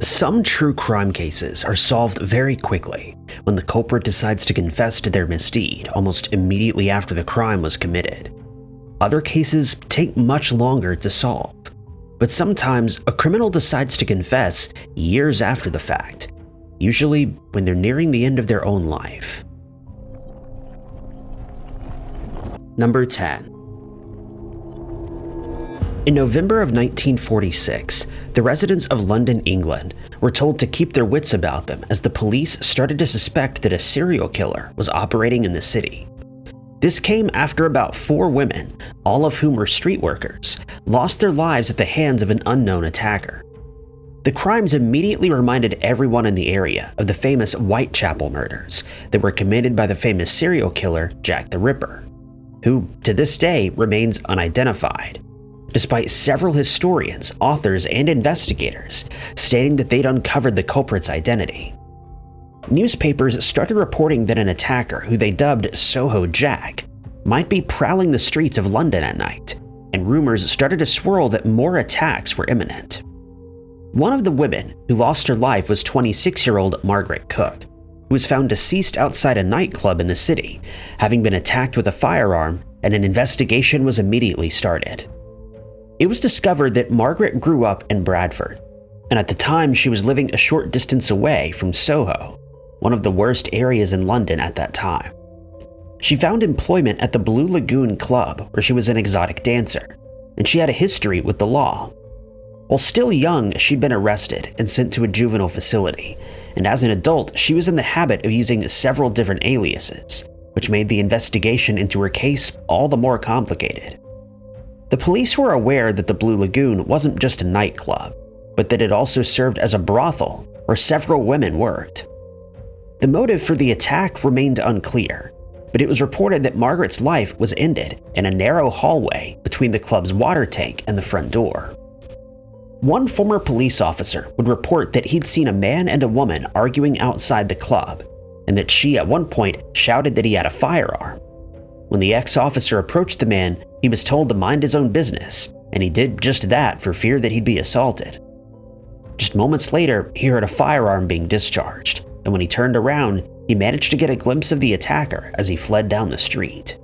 Some true crime cases are solved very quickly when the culprit decides to confess to their misdeed almost immediately after the crime was committed. Other cases take much longer to solve, but sometimes a criminal decides to confess years after the fact, usually when they're nearing the end of their own life. Number 10. In November of 1946, the residents of London, England, were told to keep their wits about them as the police started to suspect that a serial killer was operating in the city. This came after about 4 women, all of whom were street workers, lost their lives at the hands of an unknown attacker. The crimes immediately reminded everyone in the area of the famous Whitechapel murders that were committed by the famous serial killer Jack the Ripper, who to this day remains unidentified, despite several historians, authors, and investigators stating that they'd uncovered the culprit's identity. Newspapers started reporting that an attacker who they dubbed Soho Jack might be prowling the streets of London at night, and rumors started to swirl that more attacks were imminent. One of the women who lost her life was 26-year-old Margaret Cook, who was found deceased outside a nightclub in the city, having been attacked with a firearm, and an investigation was immediately started. It was discovered that Margaret grew up in Bradford, and at the time she was living a short distance away from Soho, one of the worst areas in London at that time. She found employment at the Blue Lagoon Club, where she was an exotic dancer, and she had a history with the law. While still young, she'd been arrested and sent to a juvenile facility, and as an adult, she was in the habit of using several different aliases, which made the investigation into her case all the more complicated. The police were aware that the Blue Lagoon wasn't just a nightclub, but that it also served as a brothel where several women worked. The motive for the attack remained unclear, but it was reported that Margaret's life was ended in a narrow hallway between the club's water tank and the front door. One former police officer would report that he'd seen a man and a woman arguing outside the club, and that she at one point shouted that he had a firearm. When the ex-officer approached the man, he was told to mind his own business, and he did just that for fear that he'd be assaulted. Just moments later, he heard a firearm being discharged, and when he turned around, he managed to get a glimpse of the attacker as he fled down the street.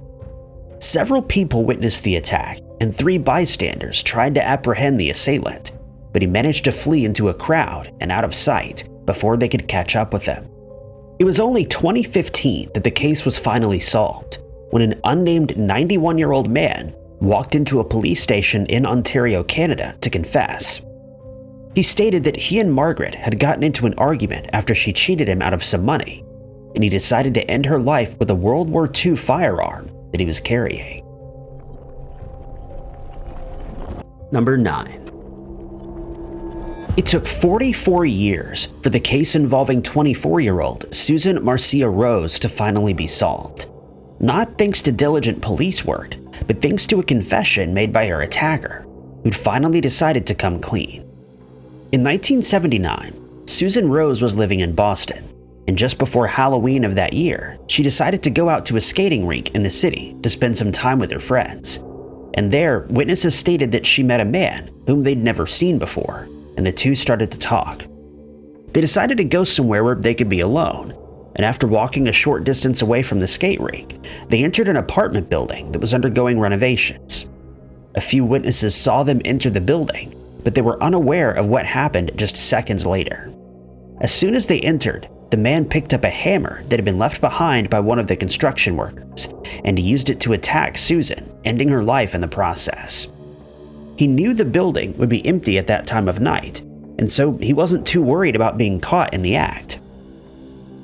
Several people witnessed the attack, and 3 bystanders tried to apprehend the assailant, but he managed to flee into a crowd and out of sight before they could catch up with him. It was only 2015 that the case was finally solved, when an unnamed 91-year-old man walked into a police station in Ontario, Canada to confess. He stated that he and Margaret had gotten into an argument after she cheated him out of some money, and he decided to end her life with a World War II firearm that he was carrying. Number 9. It took 44 years for the case involving 24-year-old Susan Marcia Rose to finally be solved. Not thanks to diligent police work, but thanks to a confession made by her attacker, who'd finally decided to come clean. In 1979, Susan Rose was living in Boston, and just before Halloween of that year, she decided to go out to a skating rink in the city to spend some time with her friends. And there, witnesses stated that she met a man whom they'd never seen before, and the two started to talk. They decided to go somewhere where they could be alone, and after walking a short distance away from the skate rink, they entered an apartment building that was undergoing renovations. A few witnesses saw them enter the building, but they were unaware of what happened just seconds later. As soon as they entered, the man picked up a hammer that had been left behind by one of the construction workers, and he used it to attack Susan, ending her life in the process. He knew the building would be empty at that time of night, and so he wasn't too worried about being caught in the act.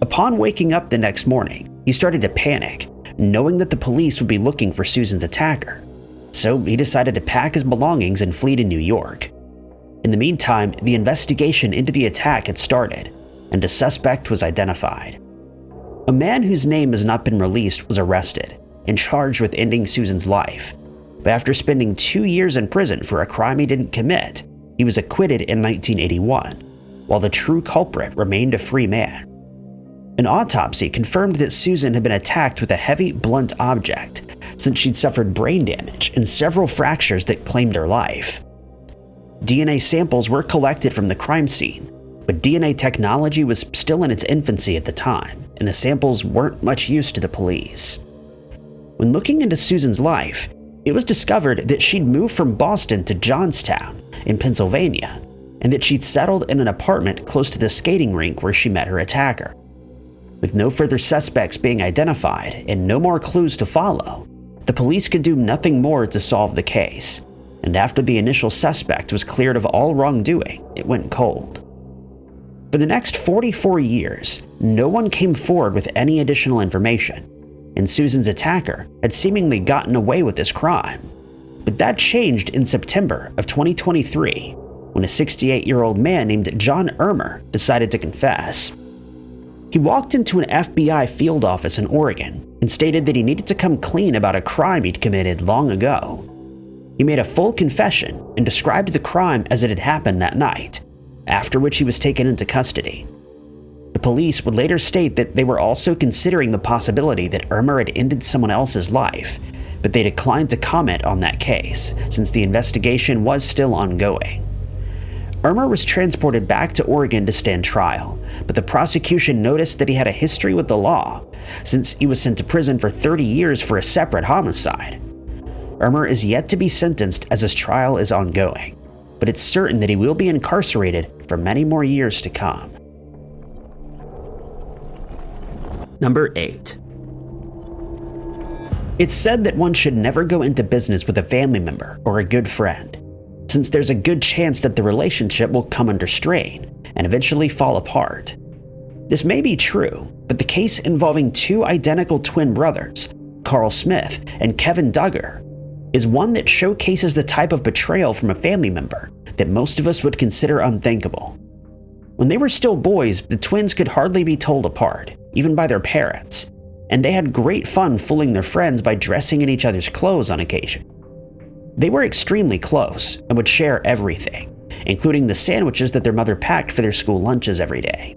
Upon waking up the next morning, he started to panic, knowing that the police would be looking for Susan's attacker. So he decided to pack his belongings and flee to New York. In the meantime, the investigation into the attack had started, and a suspect was identified. A man whose name has not been released was arrested and charged with ending Susan's life, but after spending 2 years in prison for a crime he didn't commit, he was acquitted in 1981, while the true culprit remained a free man. An autopsy confirmed that Susan had been attacked with a heavy, blunt object, since she'd suffered brain damage and several fractures that claimed her life. DNA samples were collected from the crime scene, but DNA technology was still in its infancy at the time, and the samples weren't much use to the police. When looking into Susan's life, it was discovered that she'd moved from Boston to Johnstown in Pennsylvania, and that she'd settled in an apartment close to the skating rink where she met her attacker. With no further suspects being identified and no more clues to follow, the police could do nothing more to solve the case, and after the initial suspect was cleared of all wrongdoing, it went cold. For the next 44 years, no one came forward with any additional information, and Susan's attacker had seemingly gotten away with this crime. But that changed in September of 2023, when a 68-year-old man named John Ermer decided to confess. He walked into an FBI field office in Oregon and stated that he needed to come clean about a crime he'd committed long ago. He made a full confession and described the crime as it had happened that night, after which he was taken into custody. The police would later state that they were also considering the possibility that Ermer had ended someone else's life, but they declined to comment on that case since the investigation was still ongoing. Ermer was transported back to Oregon to stand trial, but the prosecution noticed that he had a history with the law, since he was sent to prison for 30 years for a separate homicide. Ermer is yet to be sentenced as his trial is ongoing, but it's certain that he will be incarcerated for many more years to come. Number 8. It's said that one should never go into business with a family member or a good friend, since there's a good chance that the relationship will come under strain and eventually fall apart. This may be true, but the case involving two identical twin brothers, Carl Smith and Kevin Duggar, is one that showcases the type of betrayal from a family member that most of us would consider unthinkable. When they were still boys, the twins could hardly be told apart, even by their parents, and they had great fun fooling their friends by dressing in each other's clothes on occasion. They were extremely close and would share everything, including the sandwiches that their mother packed for their school lunches every day.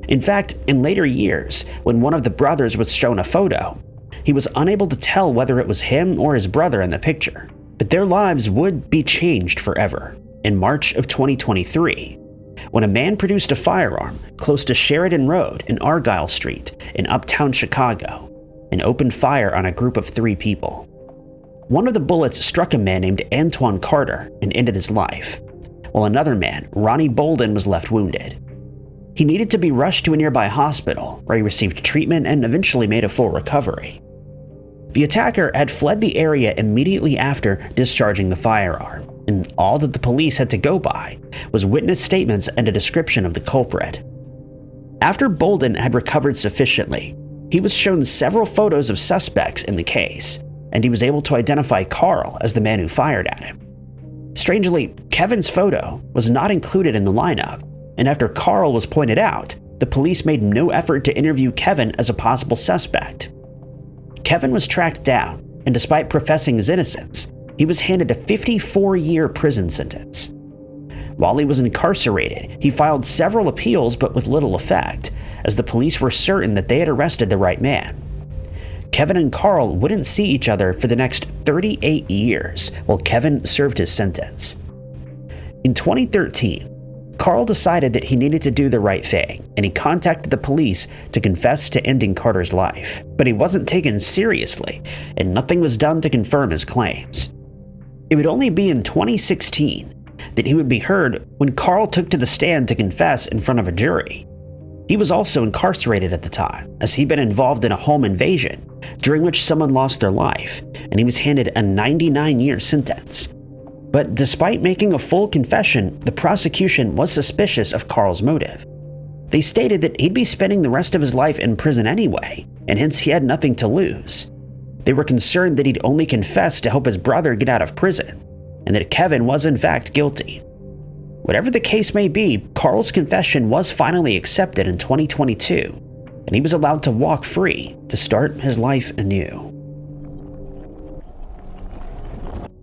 In fact, in later years, when one of the brothers was shown a photo, he was unable to tell whether it was him or his brother in the picture, but their lives would be changed forever in March of 2023, when a man produced a firearm close to Sheridan Road and Argyle Street in uptown Chicago and opened fire on a group of 3 people. One of the bullets struck a man named Antoine Carter and ended his life, while another man, Ronnie Bolden, was left wounded. He needed to be rushed to a nearby hospital, where he received treatment and eventually made a full recovery. The attacker had fled the area immediately after discharging the firearm, and all that the police had to go by was witness statements and a description of the culprit. After Bolden had recovered sufficiently, he was shown several photos of suspects in the case, and he was able to identify Carl as the man who fired at him. Strangely, Kevin's photo was not included in the lineup, and after Carl was pointed out, the police made no effort to interview Kevin as a possible suspect. Kevin was tracked down, and despite professing his innocence, he was handed a 54-year prison sentence. While he was incarcerated, he filed several appeals but with little effect, as the police were certain that they had arrested the right man. Kevin and Carl wouldn't see each other for the next 38 years while Kevin served his sentence. In 2013, Carl decided that he needed to do the right thing, and he contacted the police to confess to ending Carter's life. But he wasn't taken seriously, and nothing was done to confirm his claims. It would only be in 2016 that he would be heard when Carl took to the stand to confess in front of a jury. He was also incarcerated at the time, as he'd been involved in a home invasion, during which someone lost their life, and he was handed a 99-year sentence. But despite making a full confession, the prosecution was suspicious of Carl's motive. They stated that he'd be spending the rest of his life in prison anyway, and hence he had nothing to lose. They were concerned that he'd only confessed to help his brother get out of prison, and that Kevin was in fact guilty. Whatever the case may be, Carl's confession was finally accepted in 2022, and he was allowed to walk free to start his life anew.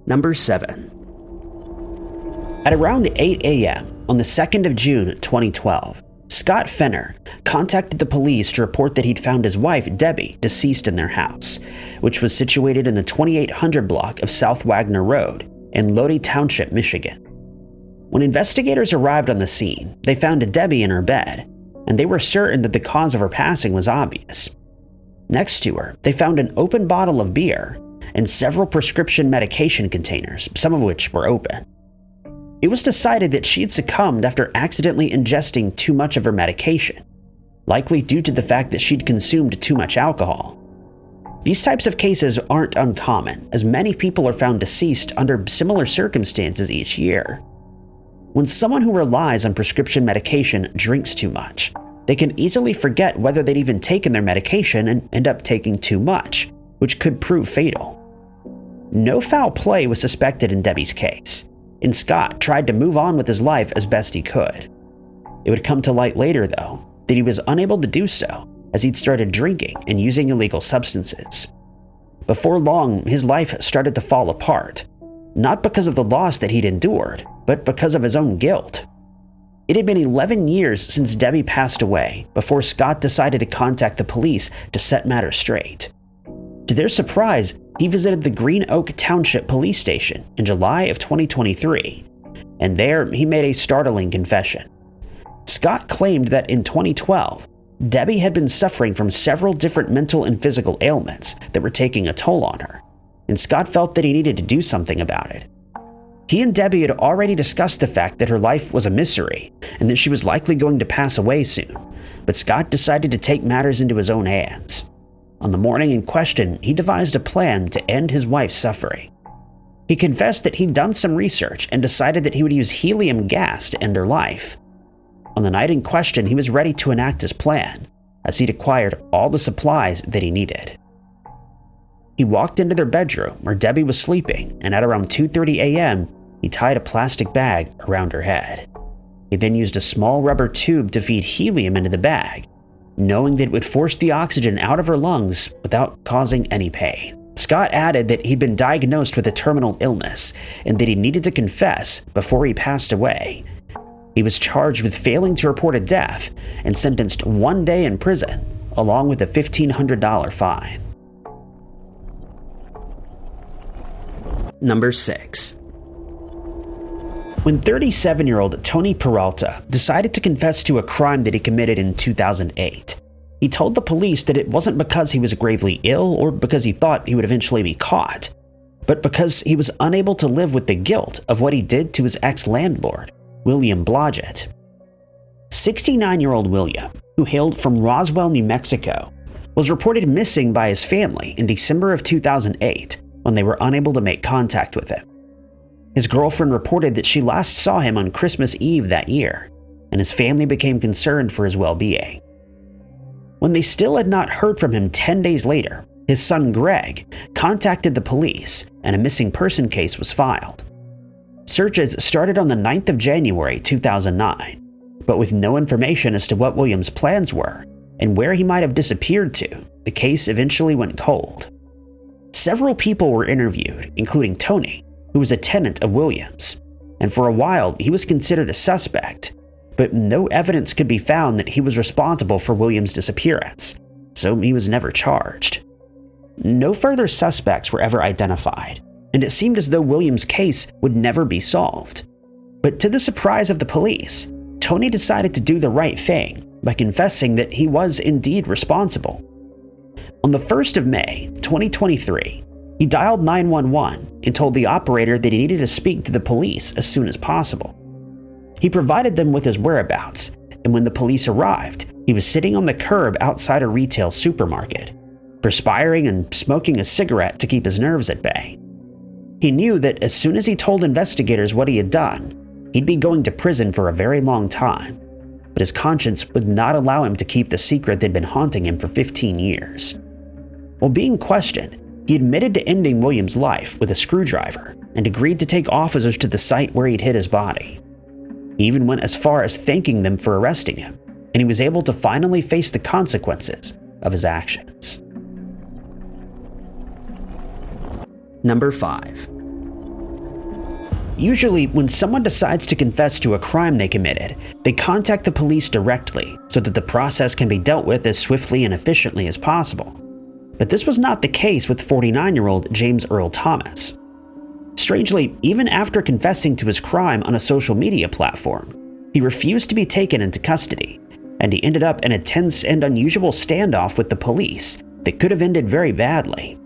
Number 7. At around 8 a.m. on the 2nd of June 2012, Scott Fenner contacted the police to report that he'd found his wife, Debbie, deceased in their house, which was situated in the 2800 block of South Wagner Road in Lodi Township, Michigan. When investigators arrived on the scene, they found Debbie in her bed, and they were certain that the cause of her passing was obvious. Next to her, they found an open bottle of beer and several prescription medication containers, some of which were open. It was decided that she had succumbed after accidentally ingesting too much of her medication, likely due to the fact that she'd consumed too much alcohol. These types of cases aren't uncommon, as many people are found deceased under similar circumstances each year. When someone who relies on prescription medication drinks too much, they can easily forget whether they'd even taken their medication and end up taking too much, which could prove fatal. No foul play was suspected in Debbie's case, and Scott tried to move on with his life as best he could. It would come to light later, though, that he was unable to do so, as he'd started drinking and using illegal substances. Before long, his life started to fall apart, not because of the loss that he'd endured, but because of his own guilt. It had been 11 years since Debbie passed away before Scott decided to contact the police to set matters straight. To their surprise, he visited the Green Oak Township Police Station in July of 2023, and there he made a startling confession. Scott claimed that in 2012, Debbie had been suffering from several different mental and physical ailments that were taking a toll on her, and Scott felt that he needed to do something about it. He and Debbie had already discussed the fact that her life was a misery and that she was likely going to pass away soon, but Scott decided to take matters into his own hands. On the morning in question, he devised a plan to end his wife's suffering. He confessed that he'd done some research and decided that he would use helium gas to end her life. On the night in question, he was ready to enact his plan, as he'd acquired all the supplies that he needed. He walked into their bedroom where Debbie was sleeping, and at around 2:30 a.m., he tied a plastic bag around her head. He then used a small rubber tube to feed helium into the bag, knowing that it would force the oxygen out of her lungs without causing any pain. Scott added that he'd been diagnosed with a terminal illness and that he needed to confess before he passed away. He was charged with failing to report a death and sentenced 1 day in prison, along with a $1,500 fine. Number 6. When 37-year-old Tony Peralta decided to confess to a crime that he committed in 2008, he told the police that it wasn't because he was gravely ill or because he thought he would eventually be caught, but because he was unable to live with the guilt of what he did to his ex-landlord, William Blodgett. 69-year-old William, who hailed from Roswell, New Mexico, was reported missing by his family in December of 2008 when they were unable to make contact with him. His girlfriend reported that she last saw him on Christmas Eve that year, and his family became concerned for his well-being. When they still had not heard from him 10 days later, his son Greg contacted the police and a missing person case was filed. Searches started on the 9th of January 2009, but with no information as to what William's plans were and where he might have disappeared to, the case eventually went cold. Several people were interviewed, including Tony, who was a tenant of Williams, and for a while he was considered a suspect, but no evidence could be found that he was responsible for Williams' disappearance, so he was never charged. No further suspects were ever identified, and it seemed as though Williams' case would never be solved. But to the surprise of the police, Tony decided to do the right thing by confessing that he was indeed responsible. On the 1st of May, 2023, he dialed 911 and told the operator that he needed to speak to the police as soon as possible. He provided them with his whereabouts, and when the police arrived, he was sitting on the curb outside a retail supermarket, perspiring and smoking a cigarette to keep his nerves at bay. He knew that as soon as he told investigators what he had done, he'd be going to prison for a very long time, but his conscience would not allow him to keep the secret that had been haunting him for 15 years. While being questioned, he admitted to ending Williams' life with a screwdriver and agreed to take officers to the site where he'd hid his body. He even went as far as thanking them for arresting him, and he was able to finally face the consequences of his actions. Number 5. Usually, when someone decides to confess to a crime they committed, they contact the police directly so that the process can be dealt with as swiftly and efficiently as possible. But this was not the case with 49-year-old James Earl Thomas. Strangely, even after confessing to his crime on a social media platform, he refused to be taken into custody, and he ended up in a tense and unusual standoff with the police that could have ended very badly.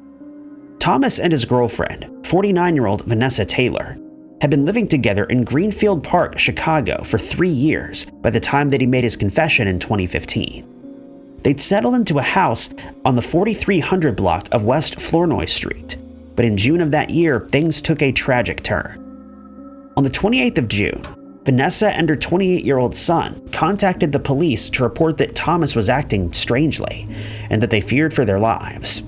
Thomas and his girlfriend, 49-year-old Vanessa Taylor, had been living together in Greenfield Park, Chicago for 3 years by the time that he made his confession in 2015. They'd settled into a house on the 4300 block of West Flournoy Street, but in June of that year, things took a tragic turn. On the 28th of June, Vanessa and her 28-year-old son contacted the police to report that Thomas was acting strangely and that they feared for their lives.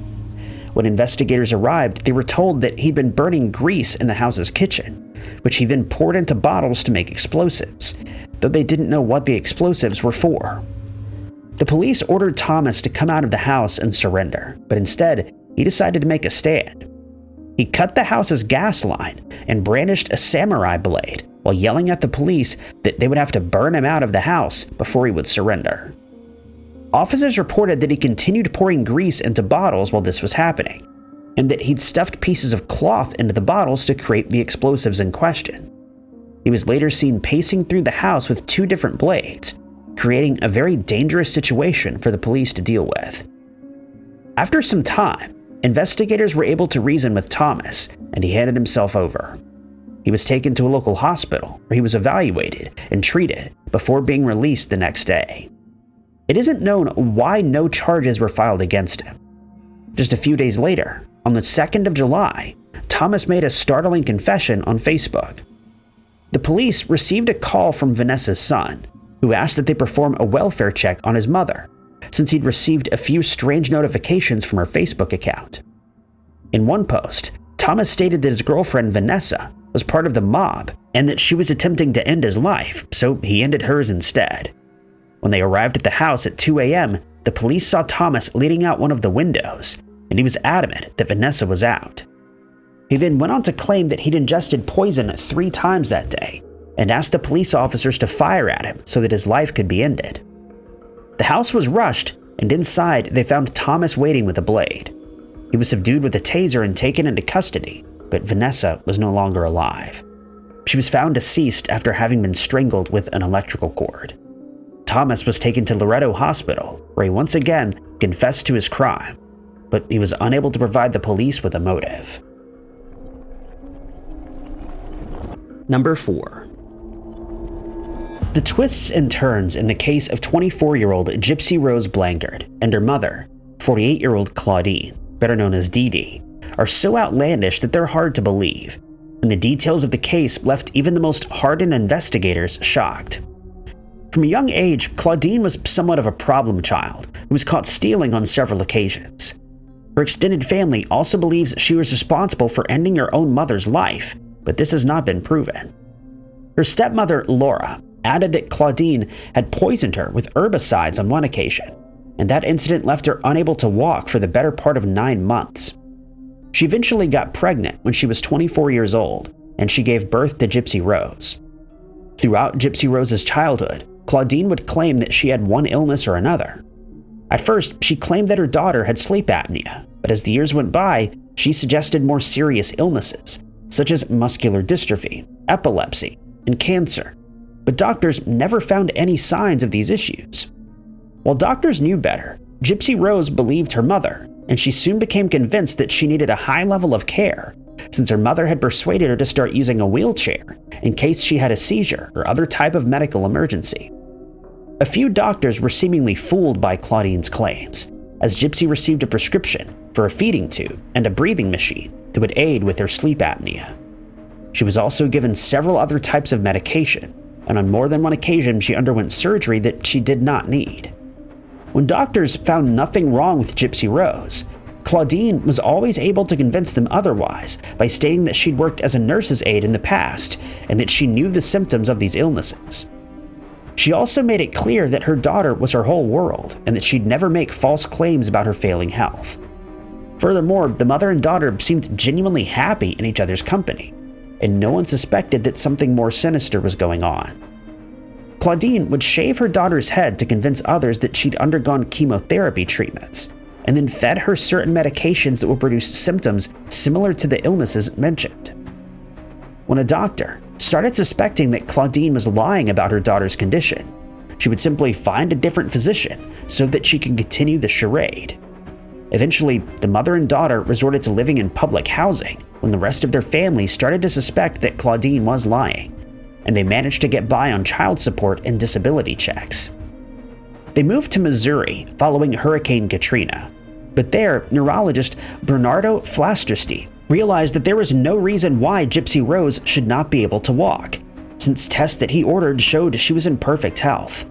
When investigators arrived, they were told that he'd been burning grease in the house's kitchen, which he then poured into bottles to make explosives, though they didn't know what the explosives were for. The police ordered Thomas to come out of the house and surrender, but instead, he decided to make a stand. He cut the house's gas line and brandished a samurai blade while yelling at the police that they would have to burn him out of the house before he would surrender. Officers reported that he continued pouring grease into bottles while this was happening, and that he'd stuffed pieces of cloth into the bottles to create the explosives in question. He was later seen pacing through the house with 2 different blades, creating a very dangerous situation for the police to deal with. After some time, investigators were able to reason with Thomas, and he handed himself over. He was taken to a local hospital where he was evaluated and treated before being released the next day. It isn't known why no charges were filed against him. Just a few days later, on the 2nd of July, Thomas made a startling confession on Facebook. The police received a call from Vanessa's son, who asked that they perform a welfare check on his mother, since he'd received a few strange notifications from her Facebook account. In one post, Thomas stated that his girlfriend Vanessa was part of the mob and that she was attempting to end his life, so he ended hers instead. When they arrived at the house at 2 a.m., the police saw Thomas leaning out one of the windows, and he was adamant that Vanessa was out. He then went on to claim that he'd ingested poison 3 times that day and asked the police officers to fire at him so that his life could be ended. The house was rushed, and inside they found Thomas waiting with a blade. He was subdued with a taser and taken into custody, but Vanessa was no longer alive. She was found deceased after having been strangled with an electrical cord. Thomas was taken to Loretto Hospital, where he once again confessed to his crime, but he was unable to provide the police with a motive. Number 4. The twists and turns in the case of 24-year-old Gypsy Rose Blankard and her mother, 48-year-old Claudine, better known as Dee Dee, are so outlandish that they're hard to believe, and the details of the case left even the most hardened investigators shocked. From a young age, Claudine was somewhat of a problem child who was caught stealing on several occasions. Her extended family also believes she was responsible for ending her own mother's life, but this has not been proven. Her stepmother, Laura, added that Claudine had poisoned her with herbicides on one occasion, and that incident left her unable to walk for the better part of 9 months. She eventually got pregnant when she was 24 years old, and she gave birth to Gypsy Rose. Throughout Gypsy Rose's childhood, Claudine would claim that she had one illness or another. At first, she claimed that her daughter had sleep apnea, but as the years went by, she suggested more serious illnesses, such as muscular dystrophy, epilepsy, and cancer. But doctors never found any signs of these issues. While doctors knew better, Gypsy Rose believed her mother, and she soon became convinced that she needed a high level of care, since her mother had persuaded her to start using a wheelchair in case she had a seizure or other type of medical emergency. A few doctors were seemingly fooled by Claudine's claims, as Gypsy received a prescription for a feeding tube and a breathing machine that would aid with her sleep apnea. She was also given several other types of medication, and on more than one occasion she underwent surgery that she did not need. When doctors found nothing wrong with Gypsy Rose, Claudine was always able to convince them otherwise by stating that she'd worked as a nurse's aide in the past and that she knew the symptoms of these illnesses. She also made it clear that her daughter was her whole world and that she'd never make false claims about her failing health. Furthermore, the mother and daughter seemed genuinely happy in each other's company, and no one suspected that something more sinister was going on. Claudine would shave her daughter's head to convince others that she'd undergone chemotherapy treatments, and then fed her certain medications that would produce symptoms similar to the illnesses mentioned. when a doctor started suspecting that Claudine was lying about her daughter's condition, she would simply find a different physician so that she could continue the charade. Eventually, the mother and daughter resorted to living in public housing when the rest of their family started to suspect that Claudine was lying, and they managed to get by on child support and disability checks. They moved to Missouri following Hurricane Katrina, but there, neurologist Bernardo Flasterstein realized that there was no reason why Gypsy Rose should not be able to walk, since tests that he ordered showed she was in perfect health.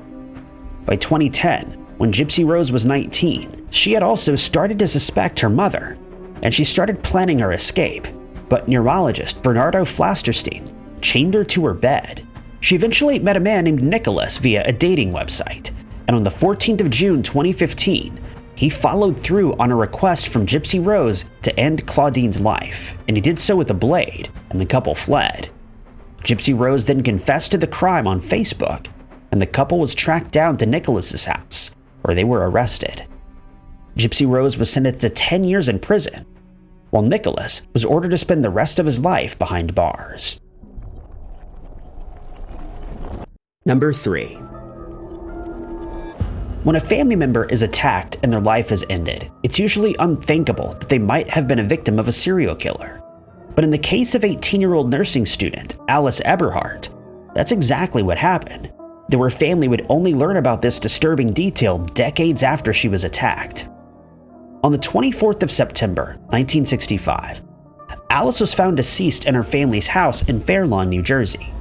By 2010, when Gypsy Rose was 19, she had also started to suspect her mother, and she started planning her escape, but neurologist Bernardo Flasterstein chained her to her bed. She eventually met a man named Nicholas via a dating website, and on the 14th of June 2015, he followed through on a request from Gypsy Rose to end Claudine's life, and he did so with a blade, and the couple fled. Gypsy Rose then confessed to the crime on Facebook, and the couple was tracked down to Nicholas's house, where they were arrested. Gypsy Rose was sentenced to 10 years in prison, while Nicholas was ordered to spend the rest of his life behind bars. Number 3. When a family member is attacked and their life is ended, it's usually unthinkable that they might have been a victim of a serial killer. But in the case of 18-year-old nursing student Alice Eberhardt, that's exactly what happened, though her family would only learn about this disturbing detail decades after she was attacked. On the 24th of September, 1965, Alice was found deceased in her family's house in Fair Lawn, New Jersey.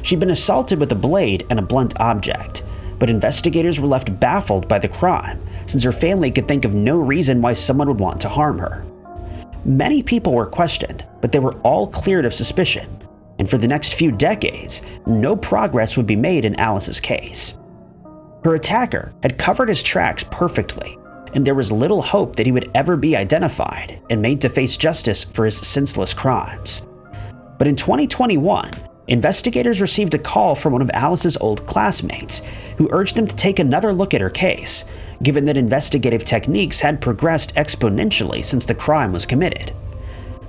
She'd been assaulted with a blade and a blunt object, but investigators were left baffled by the crime, since her family could think of no reason why someone would want to harm her. Many people were questioned, but they were all cleared of suspicion, and for the next few decades, no progress would be made in Alice's case. Her attacker had covered his tracks perfectly, and there was little hope that he would ever be identified and made to face justice for his senseless crimes. But in 2021, investigators received a call from one of Alice's old classmates, who urged them to take another look at her case, given that investigative techniques had progressed exponentially since the crime was committed.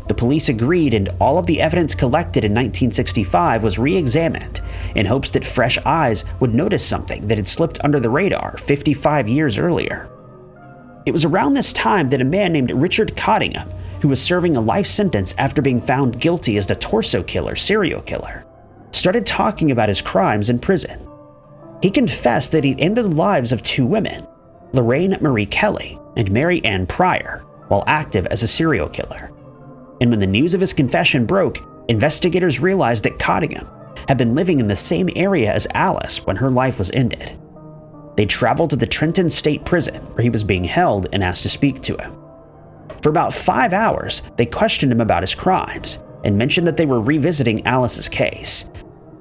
The police agreed, and all of the evidence collected in 1965 was re-examined in hopes that fresh eyes would notice something that had slipped under the radar 55 years earlier. It was around this time that a man named Richard Cottingham, who was serving a life sentence after being found guilty as the torso killer serial killer, started talking about his crimes in prison. He confessed that he'd ended the lives of 2 women, Lorraine Marie Kelly and Mary Ann Pryor, while active as a serial killer. And when the news of his confession broke, investigators realized that Cottingham had been living in the same area as Alice when her life was ended. They traveled to the Trenton State Prison, where he was being held, and asked to speak to him. For about 5 hours, they questioned him about his crimes and mentioned that they were revisiting Alice's case.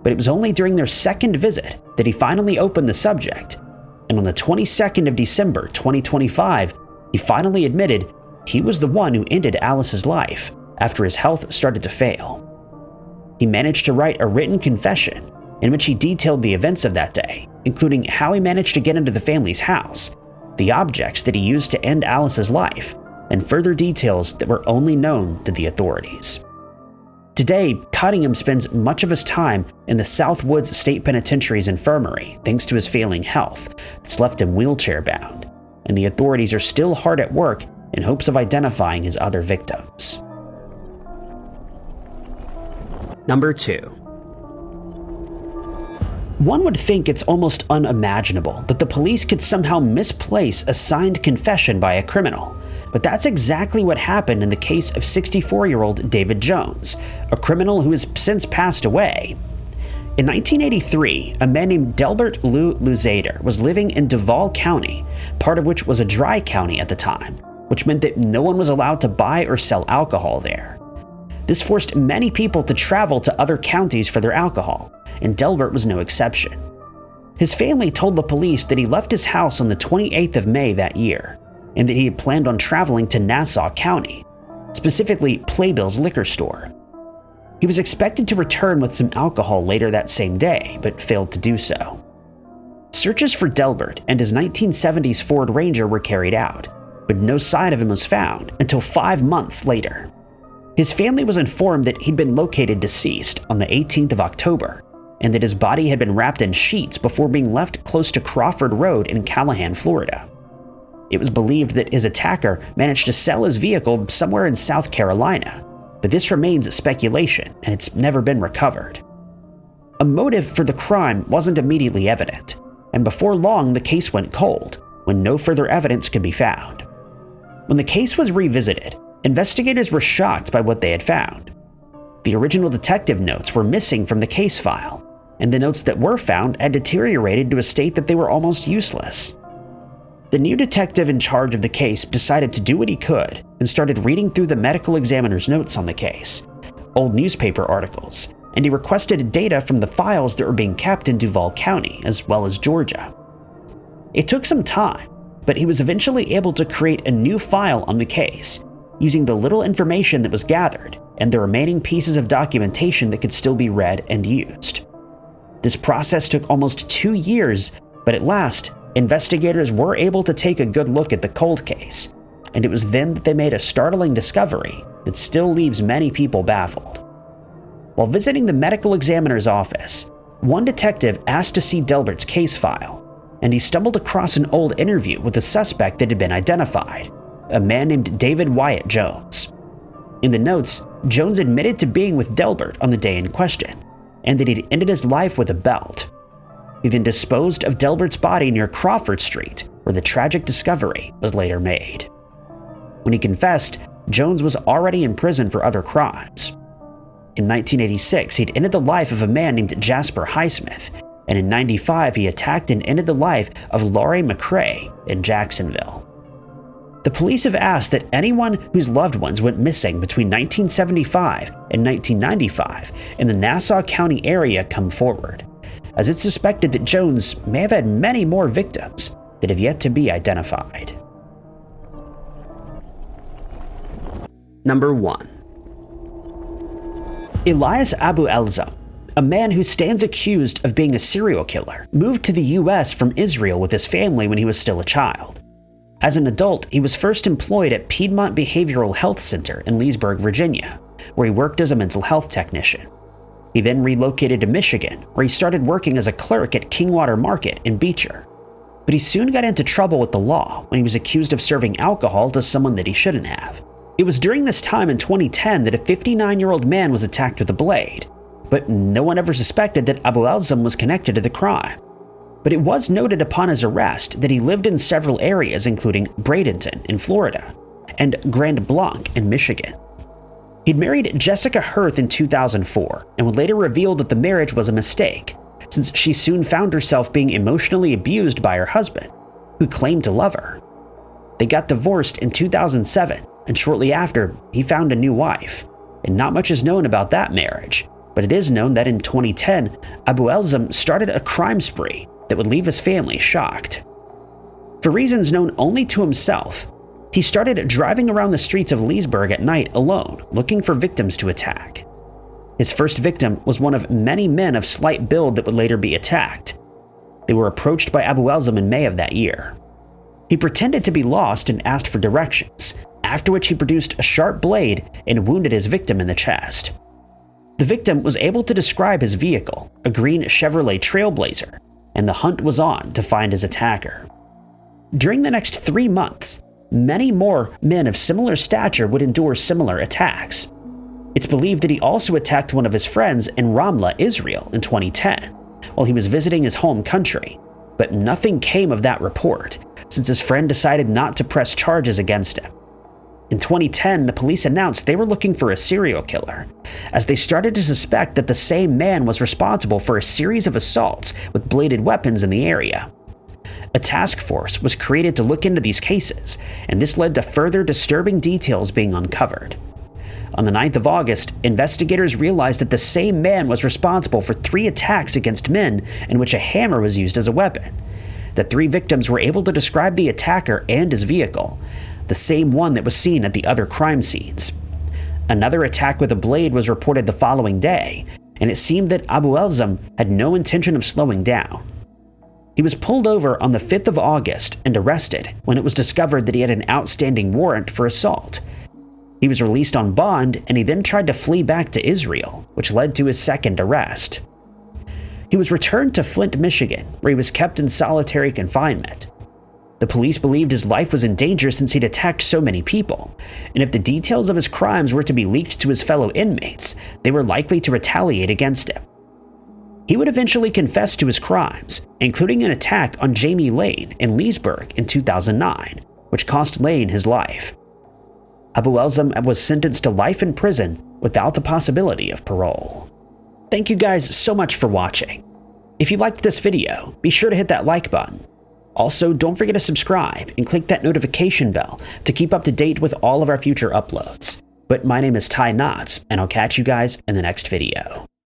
But it was only during their second visit that he finally opened the subject, and on the 22nd of December 2025, he finally admitted he was the one who ended Alice's life after his health started to fail. He managed to write a written confession in which he detailed the events of that day, including how he managed to get into the family's house, the objects that he used to end Alice's life, and further details that were only known to the authorities. Today, Cottingham spends much of his time in the Southwoods State Penitentiary's infirmary thanks to his failing health that's left him wheelchair-bound, and the authorities are still hard at work in hopes of identifying his other victims. Number 2. One would think it's almost unimaginable that the police could somehow misplace a signed confession by a criminal, but that's exactly what happened in the case of 64-year-old David Jones, a criminal who has since passed away. In 1983, a man named Delbert Lou Luzader was living in Duval County, part of which was a dry county at the time, which meant that no one was allowed to buy or sell alcohol there. This forced many people to travel to other counties for their alcohol, and Delbert was no exception. His family told the police that he left his house on the 28th of May that year, and that he had planned on traveling to Nassau County, specifically Playbill's liquor store. He was expected to return with some alcohol later that same day, but failed to do so. Searches for Delbert and his 1970s Ford Ranger were carried out, but no sign of him was found until 5 months later. His family was informed that he'd been located deceased on the 18th of October, and that his body had been wrapped in sheets before being left close to Crawford Road in Callahan, Florida. It was believed that his attacker managed to sell his vehicle somewhere in South Carolina, but this remains speculation and it's never been recovered. A motive for the crime wasn't immediately evident, and before long the case went cold when no further evidence could be found. When the case was revisited, investigators were shocked by what they had found. The original detective notes were missing from the case file, and the notes that were found had deteriorated to a state that they were almost useless. The new detective in charge of the case decided to do what he could and started reading through the medical examiner's notes on the case, old newspaper articles, and he requested data from the files that were being kept in Duval County as well as Georgia. It took some time, but he was eventually able to create a new file on the case, using the little information that was gathered and the remaining pieces of documentation that could still be read and used. This process took almost 2 years, but at last, investigators were able to take a good look at the cold case, and it was then that they made a startling discovery that still leaves many people baffled. While visiting the medical examiner's office, one detective asked to see Delbert's case file, and he stumbled across an old interview with a suspect that had been identified, a man named David Wyatt Jones. In the notes, Jones admitted to being with Delbert on the day in question, and that he'd ended his life with a belt. He then disposed of Delbert's body near Crawford Street, where the tragic discovery was later made. When he confessed, Jones was already in prison for other crimes. In 1986, he'd ended the life of a man named Jasper Highsmith, and in 1995 he attacked and ended the life of Laurie McCrae in Jacksonville. The police have asked that anyone whose loved ones went missing between 1975 and 1995 in the Nassau County area come forward, as it's suspected that Jones may have had many more victims that have yet to be identified. Number 1. Elias Abu Elzam, a man who stands accused of being a serial killer, moved to the US from Israel with his family when he was still a child. As an adult, he was first employed at Piedmont Behavioral Health Center in Leesburg, Virginia, where he worked as a mental health technician. He then relocated to Michigan, where he started working as a clerk at Kingwater Market in Beecher. But he soon got into trouble with the law when he was accused of serving alcohol to someone that he shouldn't have. It was during this time in 2010 that a 59-year-old man was attacked with a blade, but no one ever suspected that Abu Elzam was connected to the crime. But it was noted upon his arrest that he lived in several areas including Bradenton in Florida and Grand Blanc in Michigan. He'd married Jessica Hirth in 2004 and would later reveal that the marriage was a mistake, since she soon found herself being emotionally abused by her husband, who claimed to love her. They got divorced in 2007, and shortly after, he found a new wife, and not much is known about that marriage, but it is known that in 2010, Abu Elzam started a crime spree that would leave his family shocked. For reasons known only to himself, he started driving around the streets of Leesburg at night alone, looking for victims to attack. His first victim was one of many men of slight build that would later be attacked. They were approached by Abu Elzam in May of that year. He pretended to be lost and asked for directions, after which he produced a sharp blade and wounded his victim in the chest. The victim was able to describe his vehicle, a green Chevrolet Trailblazer, and the hunt was on to find his attacker. During the next 3 months, many more men of similar stature would endure similar attacks. It's believed that he also attacked one of his friends in Ramla, Israel in 2010, while he was visiting his home country, but nothing came of that report, since his friend decided not to press charges against him. In 2010, the police announced they were looking for a serial killer, as they started to suspect that the same man was responsible for a series of assaults with bladed weapons in the area. A task force was created to look into these cases, and this led to further disturbing details being uncovered. On the 9th of August, investigators realized that the same man was responsible for 3 attacks against men in which a hammer was used as a weapon. The 3 victims were able to describe the attacker and his vehicle, the same one that was seen at the other crime scenes. Another attack with a blade was reported the following day, and it seemed that Abu Elzam had no intention of slowing down. He was pulled over on the 5th of August and arrested when it was discovered that he had an outstanding warrant for assault. He was released on bond, and he then tried to flee back to Israel, which led to his second arrest. He was returned to Flint, Michigan, where he was kept in solitary confinement. The police believed his life was in danger since he'd attacked so many people, and if the details of his crimes were to be leaked to his fellow inmates, they were likely to retaliate against him. He would eventually confess to his crimes, including an attack on Jamie Lane in Leesburg in 2009, which cost Lane his life. Abu Elzem was sentenced to life in prison without the possibility of parole. Thank you guys so much for watching. If you liked this video, be sure to hit that like button. Also, don't forget to subscribe and click that notification bell to keep up to date with all of our future uploads. But my name is Ty Knotts, and I'll catch you guys in the next video.